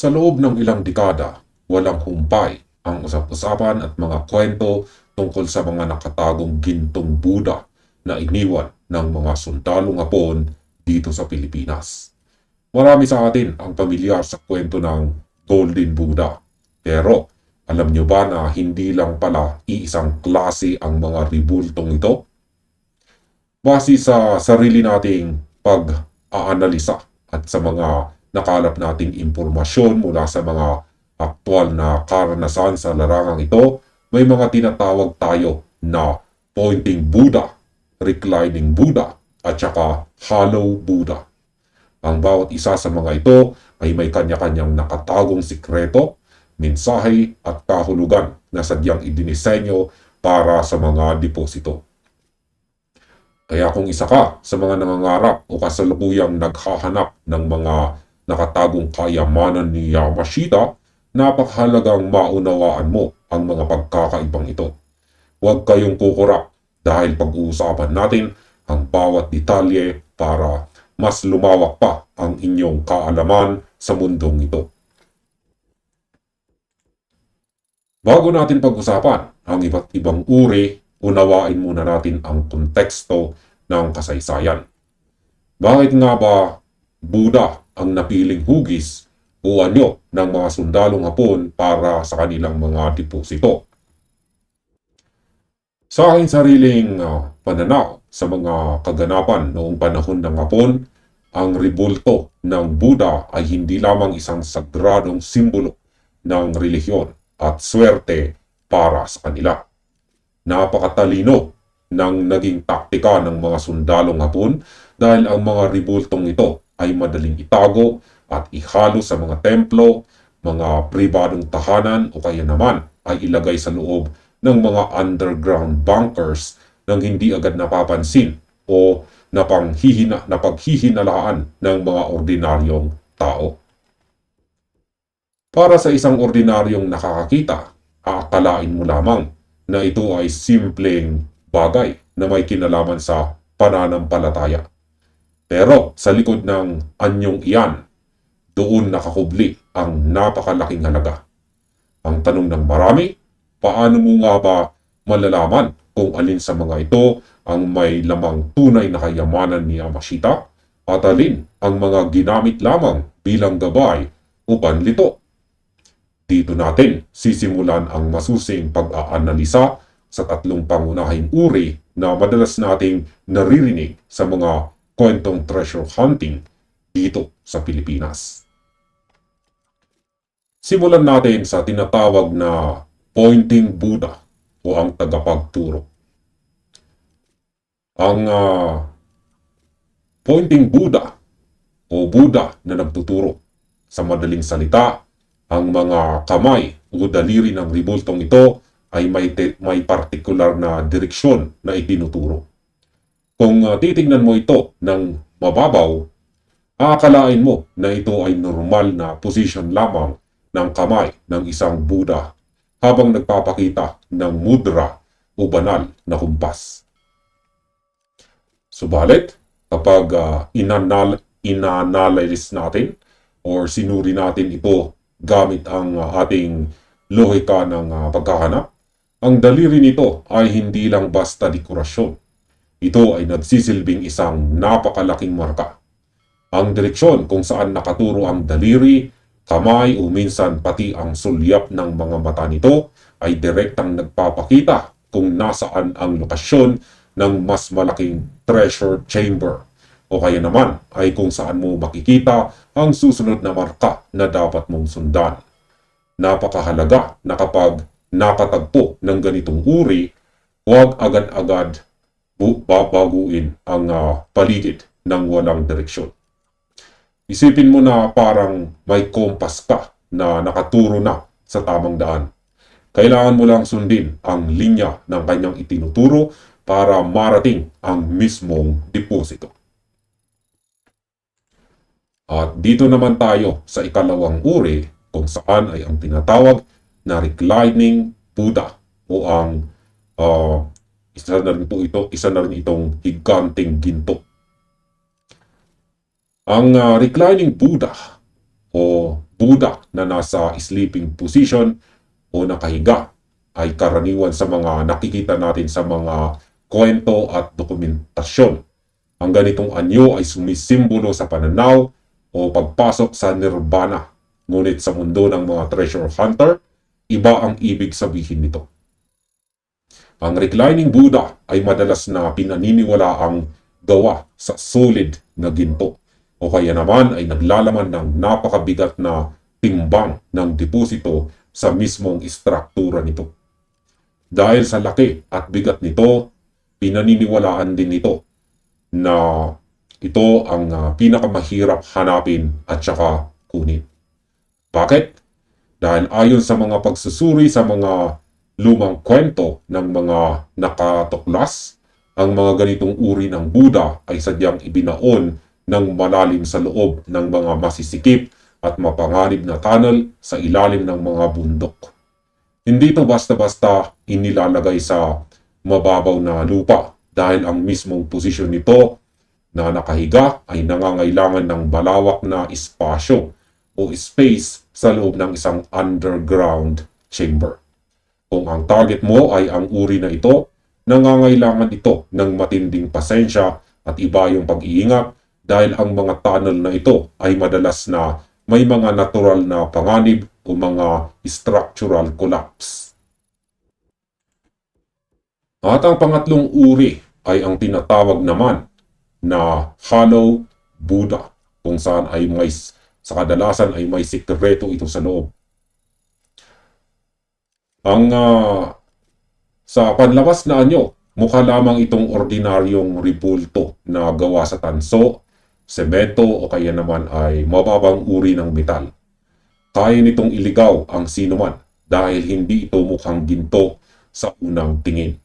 Sa loob ng ilang dekada, walang humpay ang usap-usapan at mga kwento tungkol sa mga nakatagong gintong Buddha na iniwan ng mga sundalong Hapon dito sa Pilipinas. Marami sa atin ang pamilyar sa kwento ng Golden Buddha. Pero alam nyo ba na hindi lang pala iisang klase ang mga ribultong ito? Base sa sarili nating pag-aanalisa at sa mga nakalap nating impormasyon mula sa mga aktwal na karanasan sa larangang ito, may mga tinatawag tayo na pointing Buddha, reclining Buddha, at saka hollow Buddha. Ang bawat isa sa mga ito ay may kanya-kanyang nakatagong sikreto, mensahe at kahulugan na sadyang idinisenyo para sa mga deposito. Kaya kung isa ka sa mga nangangarap o kasalukuyang naghahanap ng mga nakatagong kayamanan ni Yamashita, napakahalagang maunawaan mo ang mga pagkakaibang ito. Huwag kayong kukurap dahil pag-uusapan natin ang bawat detalye para mas lumawak pa ang inyong kaalaman sa mundong ito. Bago natin pag-usapan ang iba't ibang uri, unawain muna natin ang konteksto ng kasaysayan. Bakit nga ba Buddha ang napiling hugis o anyo ng mga sundalong Hapon para sa kanilang mga deposito? Sa aking sariling pananaw sa mga kaganapan noong panahon ng Hapon, ang ribulto ng Buddha ay hindi lamang isang sagradong simbolo ng relihiyon at swerte para sa kanila. Napakatalino ng naging taktika ng mga sundalong Hapon dahil ang mga ribultong ito ay madaling itago at ihalo sa mga templo, mga pribadong tahanan o kaya naman ay ilagay sa loob ng mga underground bunkers nang hindi agad napapansin o napaghihinalaan ng mga ordinaryong tao. Para sa isang ordinaryong nakakakita, aakalain mo lamang na ito ay simpleng bagay na may kinalaman sa pananampalataya. Pero sa likod ng anyong iyan, doon nakakubli ang napakalaking halaga. Ang tanong ng marami, paano mo nga ba malalaman kung alin sa mga ito ang may lamang tunay na kayamanan ni Yamashita at alin ang mga ginamit lamang bilang gabay o panlito? Dito natin sisimulan ang masusing pag-aanalisa sa tatlong pangunahing uri na madalas nating naririnig sa mga kwentong treasure hunting dito sa Pilipinas. Simulan natin sa tinatawag na pointing Buddha o ang tagapagturo. Ang pointing Buddha o Buddha na nagtuturo, sa madaling salita, ang mga kamay o daliri ng ribultong ito ay may partikular na direksyon na itinuturo. Kung titingnan mo ito ng mababaw, aakalain mo na ito ay normal na position lamang ng kamay ng isang Buddha habang nagpapakita ng mudra o banal na kumpas. Subalit, kapag inanalyze natin or sinuri natin ito gamit ang ating lohika ng pagkahanap, ang daliri nito ay hindi lang basta dekorasyon. Ito ay nagsisilbing isang napakalaking marka. Ang direksyon kung saan nakaturo ang daliri, kamay o minsan pati ang sulyap ng mga mata nito ay direktang nagpapakita kung nasaan ang lokasyon ng mas malaking treasure chamber o kaya naman ay kung saan mo makikita ang susunod na marka na dapat mong sundan. Napakahalaga na kapag nakatagpo ng ganitong uri, huwag agad-agad babaguin ang paligid ng walang direksyon. Isipin mo na parang may kompas ka na nakaturo na sa tamang daan. Kailangan mo lang sundin ang linya ng kanyang itinuturo para marating ang mismong deposito. At dito naman tayo sa ikalawang uri kung saan ay ang tinatawag na reclining Buddha o ang isa na rin itong higanting ginto. Ang reclining Buddha o Buddha na nasa sleeping position o nakahiga ay karaniwan sa mga nakikita natin sa mga kwento at dokumentasyon. Ang ganitong anyo ay sumisimbolo sa pananaw o pagpasok sa nirvana. Ngunit sa mundo ng mga treasure hunter, iba ang ibig sabihin nito. Ang reclining Buddha ay madalas na pinaniniwalaang gawa sa solid na ginto o kaya naman ay naglalaman ng napakabigat na timbang ng deposito sa mismong istruktura nito. Dahil sa laki at bigat nito, pinaniniwalaan din ito na ito ang pinakamahirap hanapin at saka kunin. Bakit? Dahil ayon sa mga pagsusuri sa mga lumang kwento ng mga nakatuklas, ang mga ganitong uri ng Buddha ay sadyang ibinaon ng malalim sa loob ng mga masisikip at mapanganib na tunnel sa ilalim ng mga bundok. Hindi ito basta-basta inilalagay sa mababaw na lupa dahil ang mismong posisyon nito na nakahiga ay nangangailangan ng balawak na espasyo o space sa loob ng isang underground chamber. Kung ang target mo ay ang uri na ito, nangangailangan ito ng matinding pasensya at iba yung pag-iingat dahil ang mga tunnel na ito ay madalas na may mga natural na panganib o mga structural collapse. At ang pangatlong uri ay ang tinatawag naman na Hollow Buddha, kung saan ay sa kadalasan ay may sikreto ito sa loob. Sa panlabas na anyo, mukha lamang itong ordinaryong ribulto na gawa sa tanso, semento o kaya naman ay mababang uri ng metal. Kaya nitong iligaw ang sinuman dahil hindi ito mukhang ginto sa unang tingin.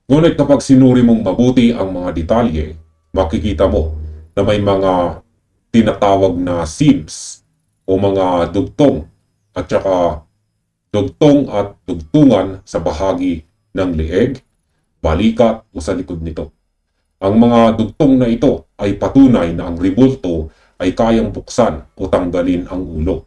Ngunit kapag sinuri mong mabuti ang mga detalye, makikita mo na may mga tinatawag na seams o mga dugtong at saka dugtong at dugtungan sa bahagi ng leeg, balikat o sa likod nito. Ang mga dugtong na ito ay patunay na ang ribulto ay kayang buksan o tanggalin ang ulo.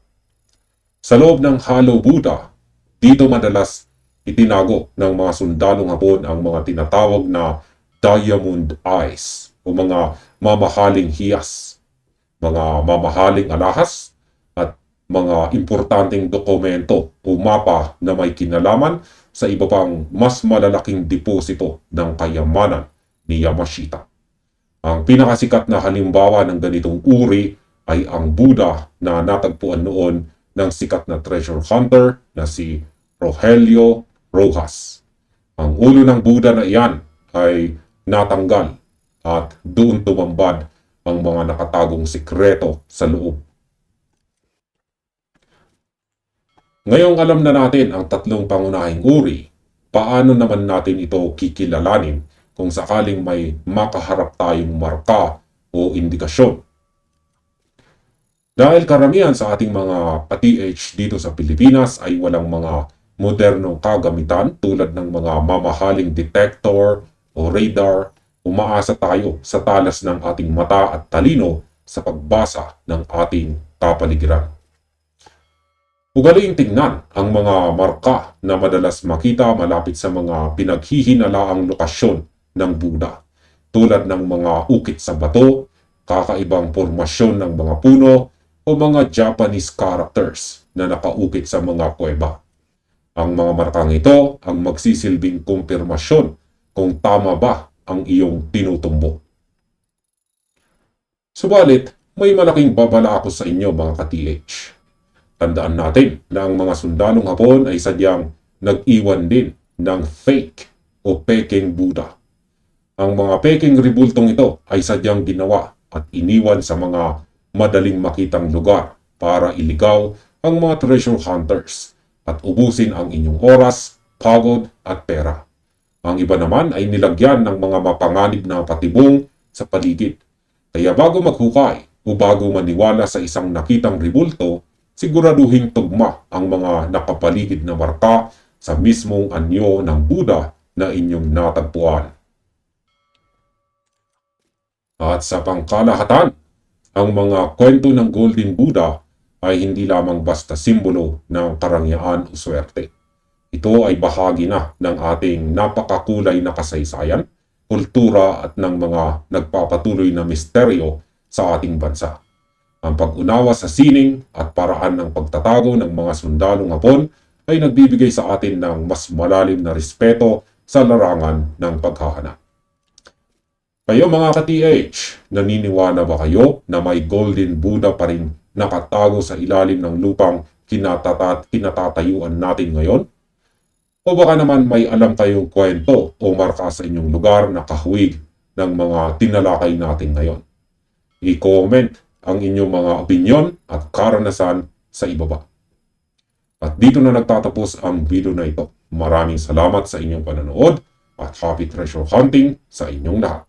Sa loob ng Hollow Buddha, dito madalas itinago ng mga sundalong Hapon ang mga tinatawag na diamond eyes o mga mamahaling hiyas, mga mamahaling alahas at mga importanteng dokumento o mapa na may kinalaman sa iba pang mas malalaking deposito ng kayamanan ni Yamashita. Ang pinakasikat na halimbawa ng ganitong uri ay ang Buddha na natagpuan noon ng sikat na treasure hunter na si Rogelio Rojas. Ang ulo ng Buddha na iyan ay natanggal at doon tumambad ang mga nakatagong sikreto sa loob. Ngayong alam na natin ang tatlong pangunahing uri, paano naman natin ito kikilalanin kung sakaling may makaharap tayong marka o indikasyon? Dahil karamihan sa ating mga ka-TH dito sa Pilipinas ay walang mga modernong kagamitan tulad ng mga mamahaling detector o radar, umaasa tayo sa talas ng ating mata at talino sa pagbasa ng ating kapaligiran. Ugaliing tingnan ang mga marka na madalas makita malapit sa mga pinaghihinalaang lokasyon ng Buddha, tulad ng mga ukit sa bato, kakaibang formasyon ng mga puno, o mga Japanese characters na nakaukit sa mga kuweba. Ang mga markang ito ang magsisilbing kumpirmasyon kung tama ba ang iyong tinutumbok. Subalit, may malaking babala ako sa inyo mga ka-TH. Tandaan natin na ang mga sundalong Hapon ay sadyang nag-iwan din ng fake o peking Buddha. Ang mga peking ribultong ito ay sadyang ginawa at iniwan sa mga madaling makitang lugar para iligaw ang mga treasure hunters at ubusin ang inyong oras, pagod at pera. Ang iba naman ay nilagyan ng mga mapanganib na patibong sa paligid. Kaya bago maghukay o bago maniwala sa isang nakitang ribulto, siguraduhin tugma ang mga nakapaligid na marka sa mismong anyo ng Buddha na inyong natagpuan. At sa pangkalahatan, ang mga kwento ng Golden Buddha ay hindi lamang basta simbolo ng karangyaan o swerte. Ito ay bahagi na ng ating napakakulay na kasaysayan, kultura at ng mga nagpapatuloy na misteryo sa ating bansa. Ang pag-unawa sa sining at paraan ng pagtatago ng mga sundalong Hapon ay nagbibigay sa atin ng mas malalim na respeto sa larangan ng paghahanap. Kayo mga ka-TH, naniniwala ba kayo na may Golden Buddha pa rin nakatago sa ilalim ng lupang kinatatayuan natin ngayon? O baka naman may alam kayong kwento o marka sa inyong lugar na kahawig ng mga tinalakay natin ngayon? I-comment ang inyong mga opinyon at karanasan sa ibaba. At dito na nagtatapos ang video na ito. Maraming salamat sa inyong panonood at happy treasure hunting sa inyong lahat.